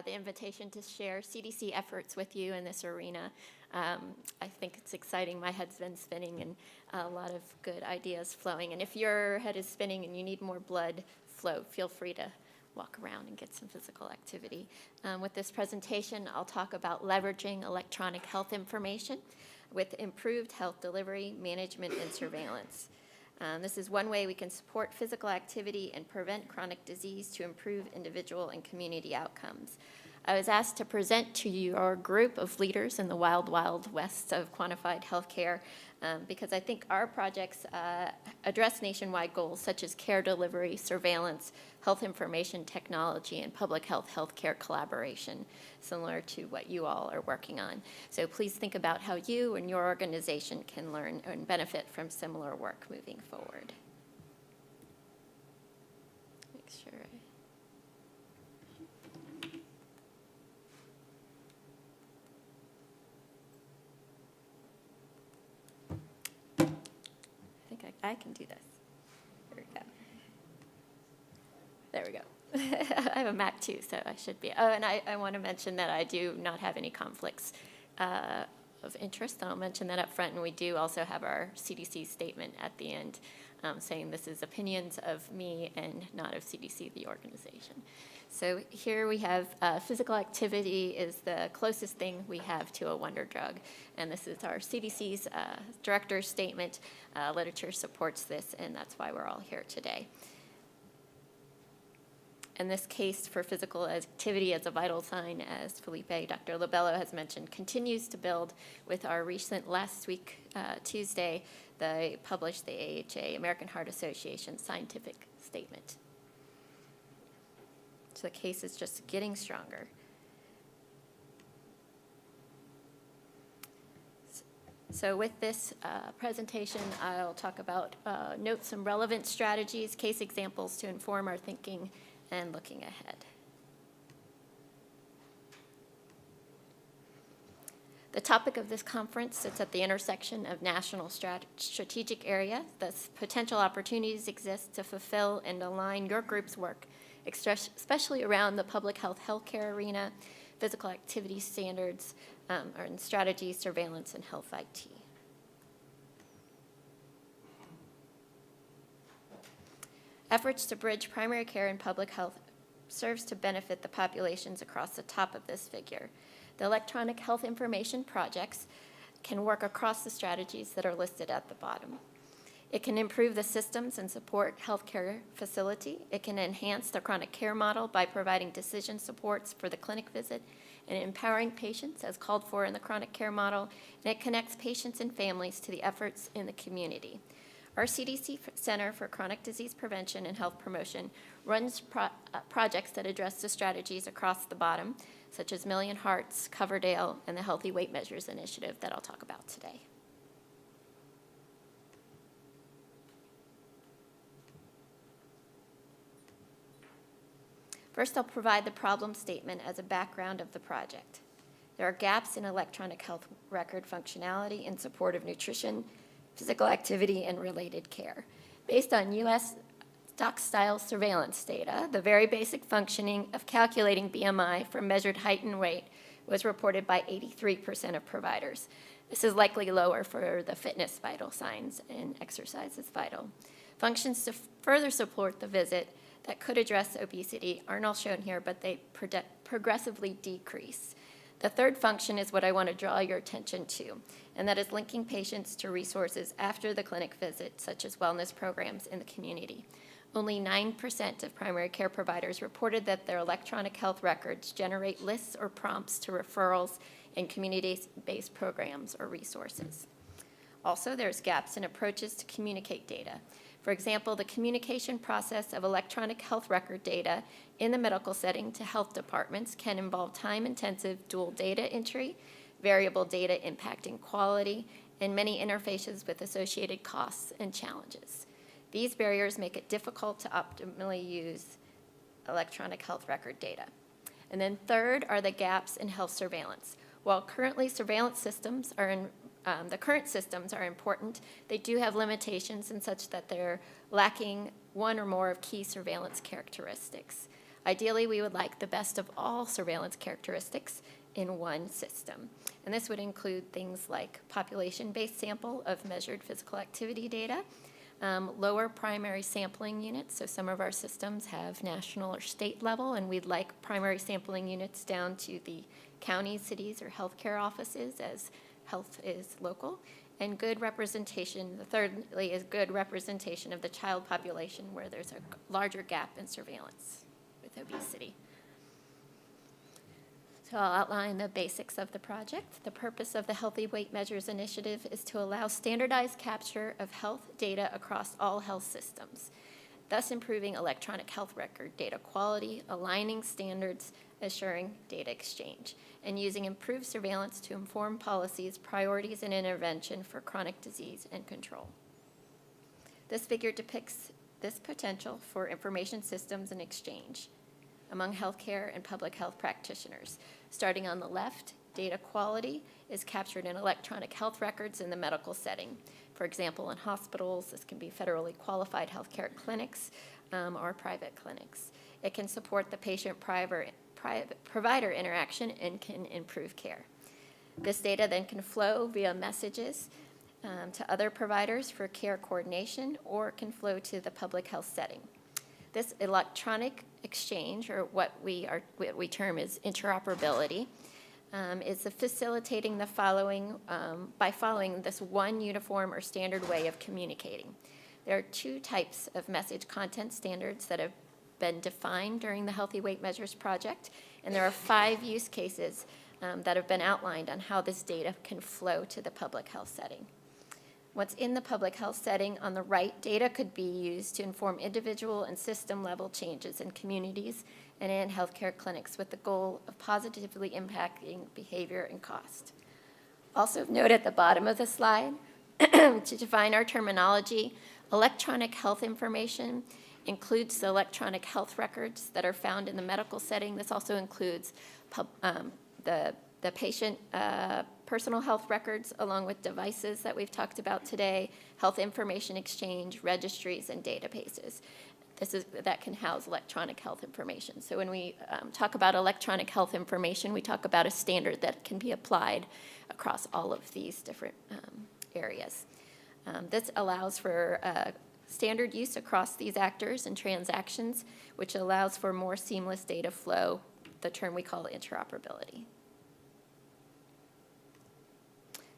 the invitation to share CDC efforts with you in this arena. I think it's exciting. My head's been spinning and a lot of good ideas flowing. And if your head is spinning and you need more blood flow, feel free to walk around and get some physical activity. With this presentation, I'll talk about leveraging electronic health information with improved health delivery, management, and surveillance. This is one way we can support physical activity and prevent chronic disease to improve individual and community outcomes. I was asked to present to you our group of leaders in the wild, wild west of quantified healthcare because I think our projects address nationwide goals such as care delivery, surveillance, health information technology, and public health healthcare collaboration, similar to what you all are working on. So please think about how you and your organization can learn and benefit from similar work moving forward. Make sure. I can do this. There we go. There we go. I have a Mac too, so I should be. Oh, and I want to mention that I do not have any conflicts of interest. I'll mention that up front, and we do also have our CDC statement at the end saying this is opinions of me and not of CDC, the organization. So here we have physical activity is the closest thing we have to a wonder drug. And this is our CDC's director's statement. Literature supports this, and that's why we're all here today. And this case for physical activity as a vital sign, as Felipe, Dr. Lobello has mentioned, continues to build with our recent last week, Tuesday, they published the AHA, American Heart Association scientific statement. So the case is just getting stronger. So with this presentation, I'll talk about, note some relevant strategies, case examples to inform our thinking and looking ahead. The topic of this conference sits at the intersection of national strategic area. Thus, potential opportunities exist to fulfill and align your group's work, especially around the public health healthcare arena, physical activity standards, and strategy, surveillance, and health IT. Efforts to bridge primary care and public health serves to benefit the populations across the top of this figure. The electronic health information projects can work across the strategies that are listed at the bottom. It can improve the systems and support healthcare facility. It can enhance the chronic care model by providing decision supports for the clinic visit and empowering patients as called for in the chronic care model. And it connects patients and families to the efforts in the community. Our CDC Center for Chronic Disease Prevention and Health Promotion runs projects that address the strategies across the bottom, such as Million Hearts, Coverdale, and the Healthy Weight Measures Initiative that I'll talk about today. First, I'll provide the problem statement as a background of the project. There are gaps in electronic health record functionality in support of nutrition, physical activity, and related care. Based on U.S. stock-style surveillance data, the very basic functioning of calculating BMI for measured height and weight was reported by 83% of providers. This is likely lower for the fitness vital signs and exercise is vital. Functions to further support the visit that could address obesity aren't all shown here, but they progressively decrease. The third function is what I want to draw your attention to, and that is linking patients to resources after the clinic visit, such as wellness programs in the community. Only 9% of primary care providers reported that their electronic health records generate lists or prompts to referrals in community-based programs or resources. Also, there's gaps in approaches to communicate data. For example, the communication process of electronic health record data in the medical setting to health departments can involve time-intensive dual data entry, variable data impacting quality, and many interfaces with associated costs and challenges. These barriers make it difficult to optimally use electronic health record data. And then third are the gaps in health surveillance. While currently surveillance systems are the current systems are important, they do have limitations in such that they're lacking one or more of key surveillance characteristics. Ideally, we would like the best of all surveillance characteristics in one system. And this would include things like population-based sample of measured physical activity data, lower primary sampling units. So some of our systems have national or state level, and we'd like primary sampling units down to the counties, cities, or healthcare offices, as health is local. And good representation, the thirdly is good representation of the child population where there's a larger gap in surveillance with obesity. So I'll outline the basics of the project. The purpose of the Healthy Weight Measures Initiative is to allow standardized capture of health data across all health systems, thus improving electronic health record data quality, aligning standards, assuring data exchange, and using improved surveillance to inform policies, priorities, and intervention for chronic disease and control. This figure depicts this potential for information systems and exchange among healthcare and public health practitioners. Starting on the left, data quality is captured in electronic health records in the medical setting. For example, in hospitals, this can be federally qualified healthcare clinics or private clinics. It can support the patient-provider interaction and can improve care. This data then can flow via messages to other providers for care coordination, or can flow to the public health setting. This electronic exchange, or what we term as interoperability, is facilitating the following by following this one uniform or standard way of communicating. There are two types of message content standards that have been defined during the Healthy Weight Measures project, and there are 5 use cases that have been outlined on how this data can flow to the public health setting. What's in the public health setting on the right, data could be used to inform individual and system-level changes in communities and in healthcare clinics with the goal of positively impacting behavior and cost. Also note at the bottom of the slide, to define our terminology, electronic health information includes the electronic health records that are found in the medical setting. This also includes the patient personal health records, along with devices that we've talked about today, health information exchange, registries, and databases. That can house electronic health information. So when we talk about electronic health information, we talk about a standard that can be applied across all of these different areas. This allows for standard use across these actors and transactions, which allows for more seamless data flow, the term we call interoperability.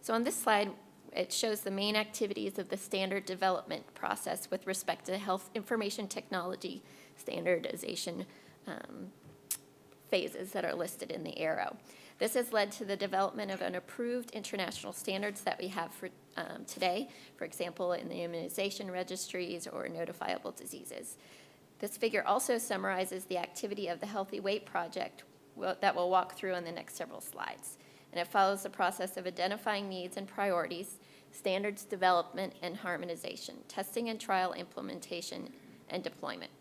So on this slide, it shows the main activities of the standard development process with respect to health information technology standardization phases that are listed in the arrow. This has led to the development of an approved international standards that we have for today, for example, in the immunization registries or notifiable diseases. This figure also summarizes the activity of the Healthy Weight Project that we'll walk through in the next several slides. And it follows the process of identifying needs and priorities, standards development and harmonization, testing and trial implementation, and deployment.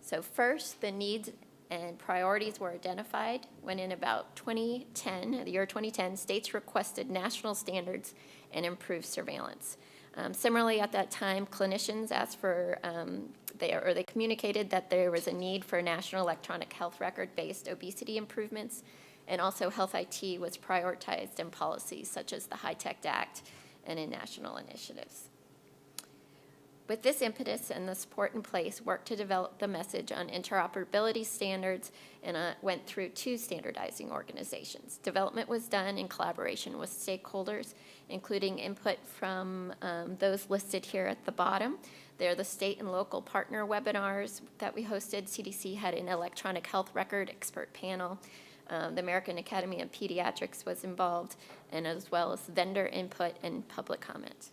So first, the needs and priorities were identified when in about 2010, the year 2010, states requested national standards and improved surveillance. Similarly, at that time, clinicians asked for, they communicated that there was a need for national electronic health record-based obesity improvements, and also health IT was prioritized in policies such as the HITECH Act and in national initiatives. With this impetus and the support in place, work to develop the message on interoperability standards and went through 2 standardizing organizations. Development was done in collaboration with stakeholders, including input from those listed here at the bottom. They're the state and local partner webinars that we hosted. CDC had an electronic health record expert panel. The American Academy of Pediatrics was involved, and as well as vendor input and public comment.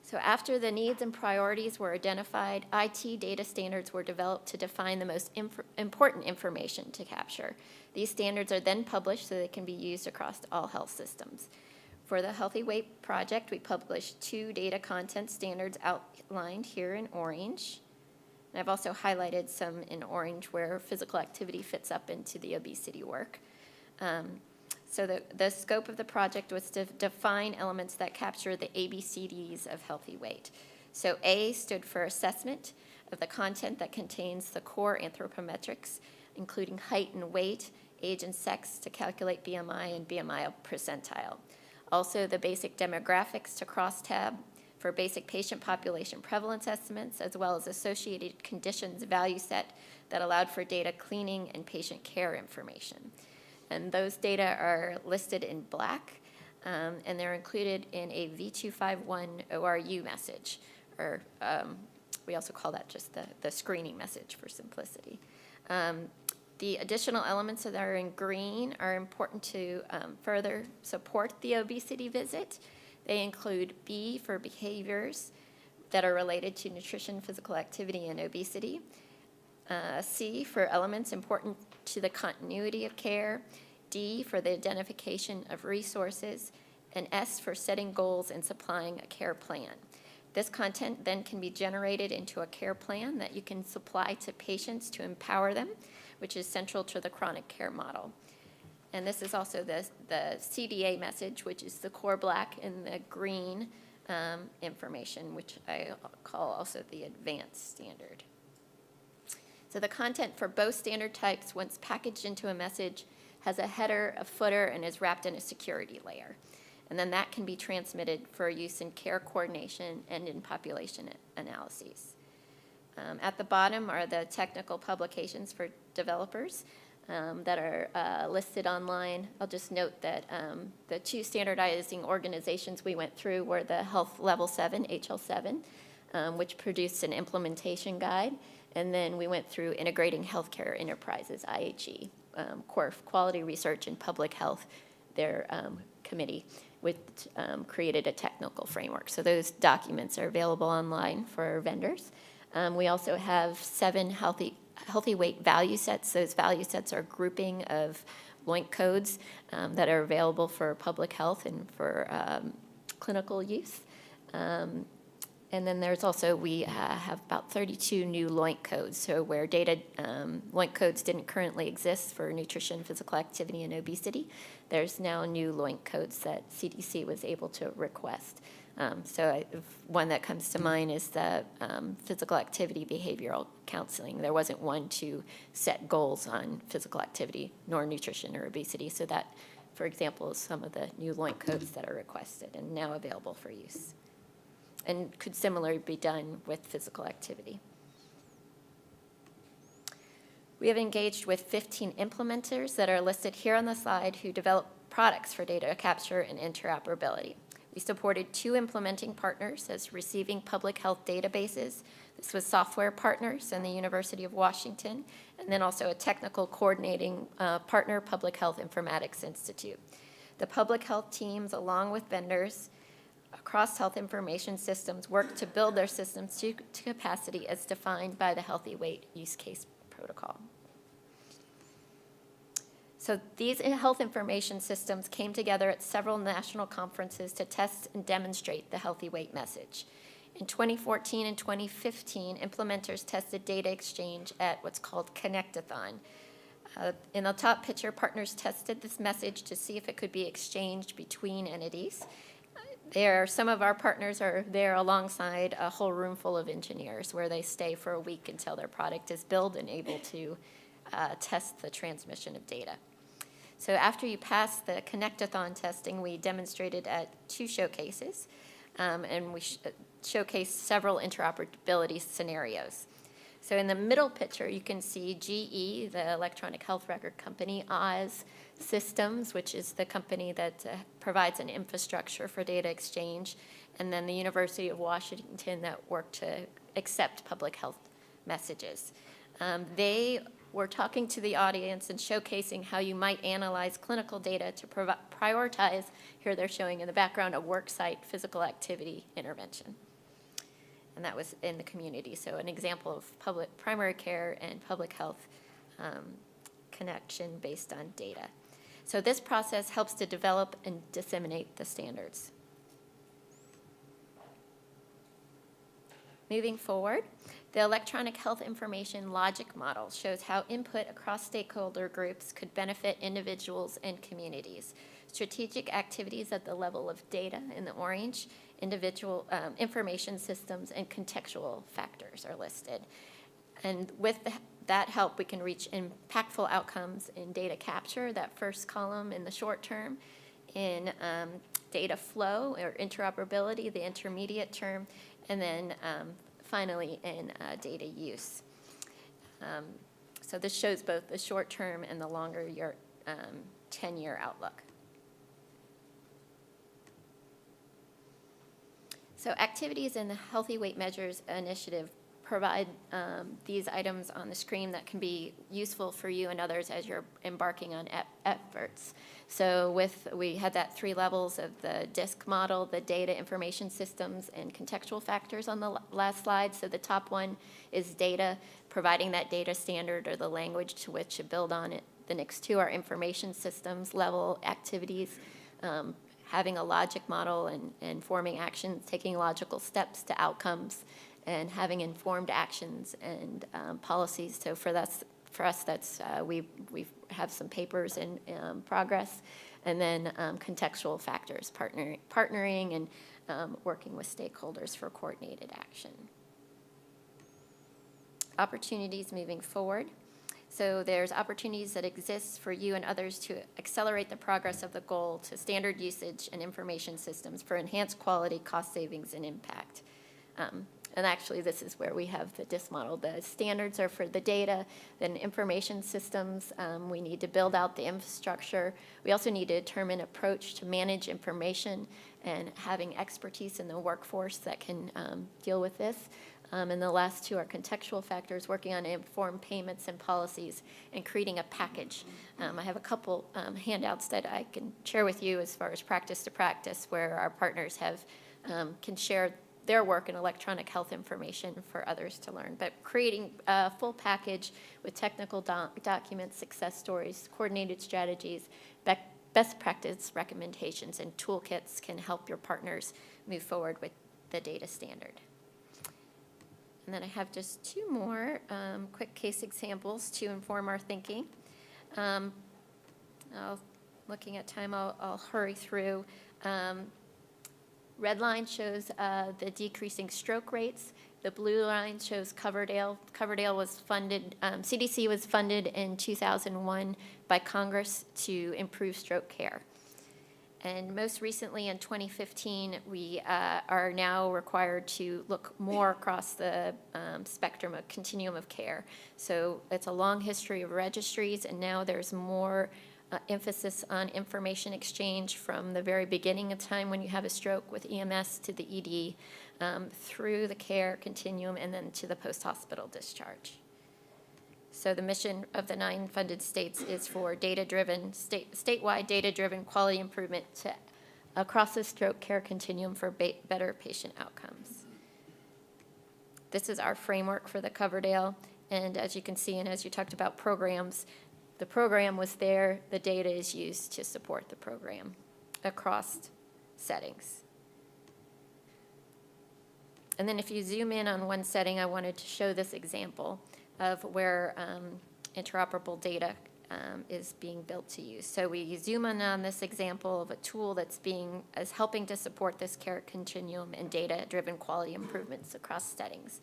So after the needs and priorities were identified, IT data standards were developed to define the most important information to capture. These standards are then published so they can be used across all health systems. For the Healthy Weight Project, we published 2 data content standards outlined here in orange. And I've also highlighted some in orange where physical activity fits up into the obesity work. So the scope of the project was to define elements that capture the ABCDs of healthy weight. So A stood for assessment of the content that contains the core anthropometrics, including height and weight, age and sex to calculate BMI and BMI percentile. Also, the basic demographics to crosstab for basic patient population prevalence estimates, as well as associated conditions value set that allowed for data cleaning and patient care information. And those data are listed in black, and they're included in a V251 ORU message, or we also call that just the screening message for simplicity. The additional elements that are in green are important to further support the obesity visit. They include B for behaviors that are related to nutrition, physical activity, and obesity. C for elements important to the continuity of care. D for the identification of resources. And S for setting goals and supplying a care plan. This content then can be generated into a care plan that you can supply to patients to empower them, which is central to the chronic care model. And this is also the CDA message, which is the core black and the green information, which I call also the advanced standard. So the content for both standard types, once packaged into a message, has a header, a footer, and is wrapped in a security layer. And then that can be transmitted for use in care coordination and in population analyses. At the bottom are the technical publications for developers that are listed online. I'll just note that the two standardizing organizations we went through were the Health Level 7, HL7, which produced an implementation guide, and then we went through Integrating Healthcare Enterprises, IHE, Core Quality Research and Public Health, their committee, which created a technical framework. So those documents are available online for vendors. We also have 7 healthy weight value sets. Those value sets are a grouping of LOINC codes that are available for public health and for clinical use. And then there's also, we have about 32 new LOINC codes. So where data LOINC codes didn't currently exist for nutrition, physical activity, and obesity, there's now new LOINC codes that CDC was able to request. One that comes to mind is the physical activity behavioral counseling. There wasn't one to set goals on physical activity, nor nutrition or obesity. So that, for example, is some of the new LOINC codes that are requested and now available for use, and could similarly be done with physical activity. We have engaged with 15 implementers that are listed here on the slide who develop products for data capture and interoperability. We supported 2 implementing partners as receiving public health databases. This was software partners and the University of Washington, and then also a technical coordinating partner, Public Health Informatics Institute. The public health teams, along with vendors across health information systems, work to build their systems to capacity as defined by the Healthy Weight Use Case Protocol. So these health information systems came together at several national conferences to test and demonstrate the healthy weight message. In 2014 and 2015, implementers tested data exchange at what's called Connectathon. In the top picture, partners tested this message to see if it could be exchanged between entities. Some of our partners are there alongside a whole room full of engineers where they stay for a week until their product is built and able to test the transmission of data. So after you pass the Connectathon testing, we demonstrated at 2 showcases, and we showcased several interoperability scenarios. So in the middle picture, you can see GE, the electronic health record company, Oz Systems, which is the company that provides an infrastructure for data exchange, and then the University of Washington that worked to accept public health messages. They were talking to the audience and showcasing how you might analyze clinical data to prioritize, here they're showing in the background, a worksite physical activity intervention. And that was in the community. So an example of public primary care and public health connection based on data. So this process helps to develop and disseminate the standards. Moving forward, the electronic health information logic model shows how input across stakeholder groups could benefit individuals and communities. Strategic activities at the level of data in the orange, individual information systems, and contextual factors are listed. And with that help, we can reach impactful outcomes in data capture, that first column in the short term, in data flow or interoperability, the intermediate term, and then finally in data use. So this shows both the short term and the longer 10-year outlook. So activities in the Healthy Weight Measures Initiative provide these items on the screen that can be useful for you and others as you're embarking on efforts. So we had that 3 levels of the DISC model, the data information systems and contextual factors on the last slide. So the top one is data, providing that data standard or the language to which to build on it. The next 2 are information systems level activities, having a logic model and forming actions, taking logical steps to outcomes, and having informed actions and policies. So for us, that's we have some papers in progress, and then contextual factors, partnering and working with stakeholders for coordinated action. Opportunities moving forward. So there's opportunities that exist for you and others to accelerate the progress of the goal to standard usage and information systems for enhanced quality, cost savings, and impact. And actually, this is where we have the DISC model. The standards are for the data, then information systems. We need to build out the infrastructure. We also need to determine approach to manage information and having expertise in the workforce that can deal with this. And the last 2 are contextual factors, working on informed payments and policies and creating a package. I have a couple handouts that I can share with you as far as practice to practice, where our partners can share their work in electronic health information for others to learn. But creating a full package with technical documents, success stories, coordinated strategies, best practice recommendations, and toolkits can help your partners move forward with the data standard. And then I have just 2 more quick case examples to inform our thinking. Looking at time, I'll hurry through. Red line shows the decreasing stroke rates. The blue line shows Coverdale. Coverdale was funded, CDC was funded in 2001 by Congress to improve stroke care. And most recently in 2015, we are now required to look more across the spectrum of continuum of care. So it's a long history of registries, and now there's more emphasis on information exchange from the very beginning of time when you have a stroke with EMS to the ED, through the care continuum, and then to the post-hospital discharge. So the mission of the 9 funded states is for data-driven, statewide data-driven quality improvement across the stroke care continuum for better patient outcomes. This is our framework for the Coverdale, and as you can see, and as you talked about programs, the program was there, the data is used to support the program across settings. And then if you zoom in on one setting, I wanted to show this example of where interoperable data is being built to use. So we zoom in on this example of a tool that's helping to support this care continuum and data-driven quality improvements across settings.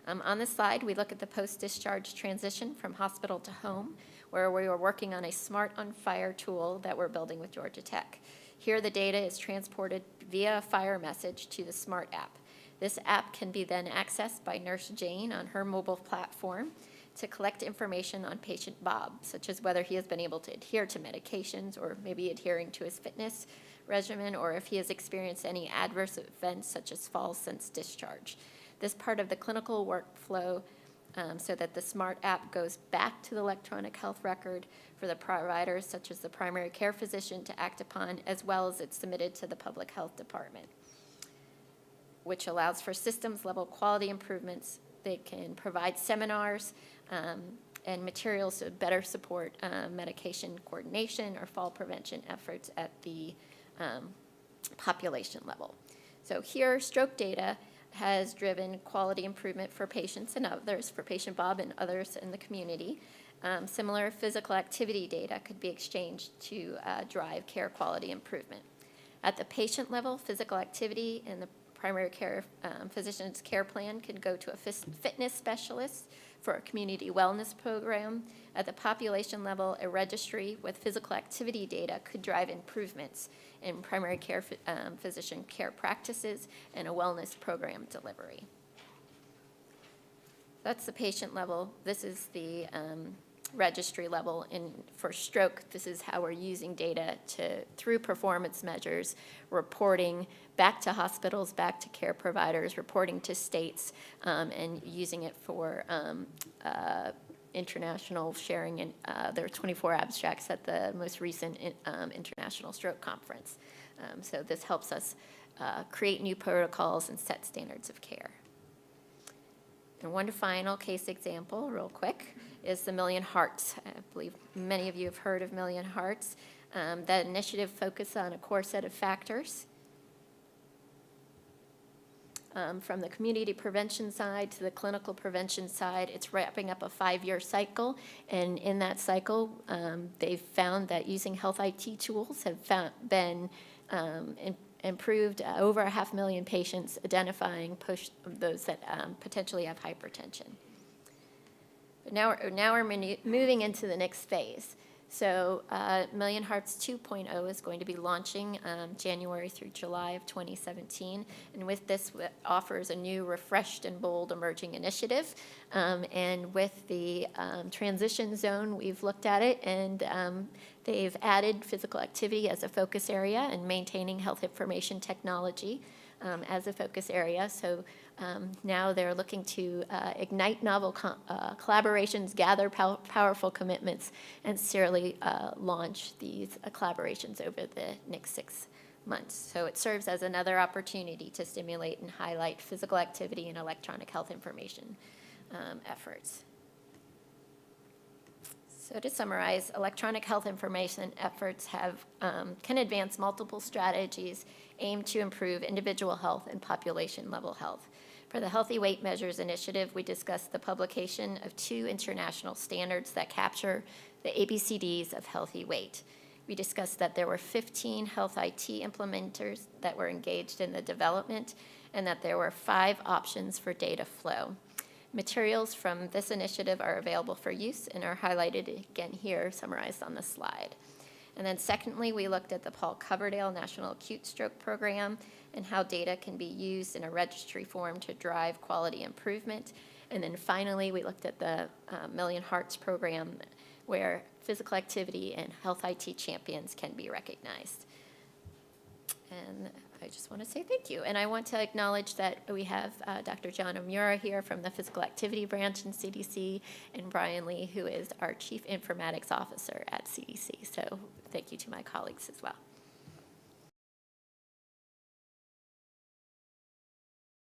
On this slide, we look at the post-discharge transition from hospital to home, where we are working on a Smart on Fire tool that we're building with Georgia Tech. Here, the data is transported via a FHIR message to the SMART app. This app can be then accessed by Nurse Jane on her mobile platform to collect information on patient Bob, such as whether he has been able to adhere to medications or maybe adhering to his fitness regimen, or if he has experienced any adverse events such as falls since discharge. This part of the clinical workflow so that the SMART app goes back to the electronic health record for the providers, such as the primary care physician, to act upon, as well as it's submitted to the public health department, which allows for systems-level quality improvements. They can provide seminars and materials to better support medication coordination or fall prevention efforts at the population level. So here, stroke data has driven quality improvement for patients and others, for patient Bob and others in the community. Similar physical activity data could be exchanged to drive care quality improvement. At the patient level, physical activity in the primary care physician's care plan can go to a fitness specialist for a community wellness program. At the population level, a registry with physical activity data could drive improvements in primary care physician care practices and a wellness program delivery. That's the patient level. This is the registry level. And for stroke, this is how we're using data through performance measures, reporting back to hospitals, back to care providers, reporting to states, and using it for international sharing. And there are 24 abstracts at the most recent International Stroke Conference. So this helps us create new protocols and set standards of care. And one final case example, real quick, is the Million Hearts. I believe many of you have heard of Million Hearts. That initiative focuses on a core set of factors. From the community prevention side to the clinical prevention side, it's wrapping up a 5-year cycle. And in that cycle, they've found that using health IT tools have been improved over 500,000 patients, identifying those that potentially have hypertension. But now we're moving into the next phase. So Million Hearts 2.0 is going to be launching January through July of 2017. And with this, it offers a new refreshed and bold emerging initiative. And with the transition zone, we've looked at it, and they've added physical activity as a focus area and maintaining health information technology as a focus area. So now they're looking to ignite novel collaborations, gather powerful commitments, and serially launch these collaborations over the next 6 months. So it serves as another opportunity to stimulate and highlight physical activity and electronic health information efforts. So to summarize, electronic health information efforts can advance multiple strategies aimed to improve individual health and population-level health. For the Healthy Weight Measures Initiative, we discussed the publication of 2 international standards that capture the ABCDs of healthy weight. We discussed that there were 15 health IT implementers that were engaged in the development, and that there were 5 options for data flow. Materials from this initiative are available for use and are highlighted again here, summarized on the slide. And then secondly, we looked at the Paul Coverdale National Acute Stroke Program and how data can be used in a registry form to drive quality improvement. And then finally, we looked at the Million Hearts program, where physical activity and health IT champions can be recognized. And I just want to say thank you. And I want to acknowledge that we have Dr. John Omura here from the Physical Activity Branch in CDC, and Brian Lee, who is our Chief Informatics Officer at CDC. So thank you to my colleagues as well.